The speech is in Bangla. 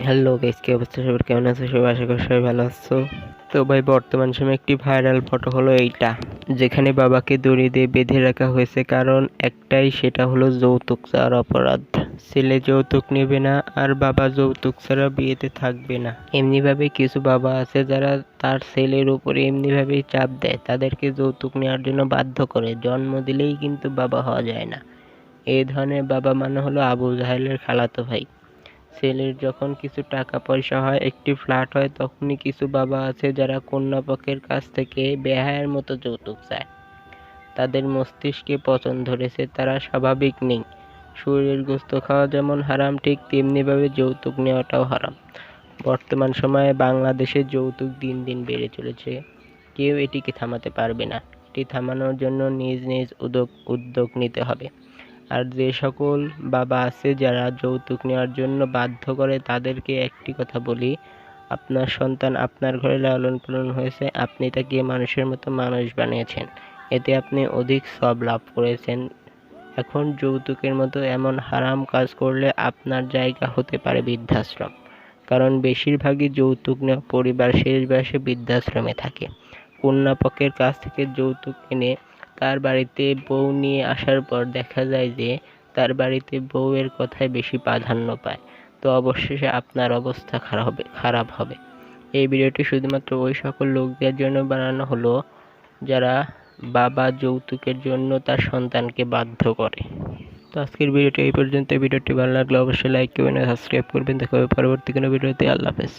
হ্যালো গাইস, কি অবস্থা সবার? কেমন আছো সবাই? আশা করি সবাই ভালো আছো। তো ভাই, বর্তমান সময়ে একটি ভাইরাল ফটো হলো এইটা, যেখানে বাবাকে দড়ি দিয়ে বেঁধে রাখা হয়েছে। কারণ একটাই, সেটা হলো যৌতুক চাওয়ার অপরাধ। ছেলে যৌতুক নেবে না, আর বাবা যৌতুক ছাড়া বিয়েতে থাকবে না। এমনিভাবে কিছু বাবা আছে যারা তার ছেলের উপরে এমনিভাবেই চাপ দেয়, তাদেরকে যৌতুক নেওয়ার জন্য বাধ্য করে। জন্ম দিলেই কিন্তু বাবা হওয়া যায় না। এই ধরনের বাবা মানে হলো আবু জাহেলের খালাতো ভাই। ছেলের যখন কিছু টাকা পয়সা হয়, একটি ফ্ল্যাট হয়, তখনই কিছু বাবা আছে যারা কন্যাপক্ষের কাছ থেকে বেহায়ার মতো যৌতুক চায়। তাদের মস্তিষ্কে পচন ধরেছে, তারা স্বাভাবিক নেই। শরীরের গোস্ত খাওয়া যেমন হারাম, ঠিক তেমনিভাবে যৌতুক নেওয়াটাও হারাম। বর্তমান সময়ে বাংলাদেশে যৌতুক দিন দিন বেড়ে চলেছে। কেউ এটিকে থামাতে পারবে না। এটি থামানোর জন্য নিজ নিজ উদ্যোগ নিতে হবে। আর যে সকল বাবা আছে যারা যৌতুক নেওয়ার জন্য বাধ্য করে, তাদেরকে একটি কথা বলি, আপনার সন্তান আপনার ঘরে লালন পালন হয়েছে, আপনি তাকে মানুষের মতো মানুষ বানিয়েছেন, এতে আপনি অধিক সওয়াব লাভ করেছেন। এখন যৌতুকের মতো এমন হারাম কাজ করলে আপনার জায়গা হতে পারে বৃদ্ধাশ্রম। কারণ বেশিরভাগই যৌতুক নেওয়া পরিবার শেষ বয়সে বৃদ্ধাশ্রমে থাকে। কন্যাপক্ষের কাছ থেকে যৌতুক এনে তার বাড়িতে বউ নিয়ে আসার পর দেখা যায় যে তার বাড়িতে বউয়ের কথায় বেশি প্রাধান্য পায়। তো অবশেষে আপনার অবস্থা খারাপ হবে। এই ভিডিওটি শুধুমাত্র ওই সকল লোকদের জন্য বানানো হলো যারা বাবা যৌতুকের জন্য তার সন্তানকে বাধ্য করে। তো আজকের ভিডিওটি এই পর্যন্ত। ভিডিওটি ভালো লাগলে অবশ্যই লাইক করবেন, সাবস্ক্রাইব করবেন। দেখা হবে পরবর্তী কোনো ভিডিওতে। আল্লাহ হাফেজ।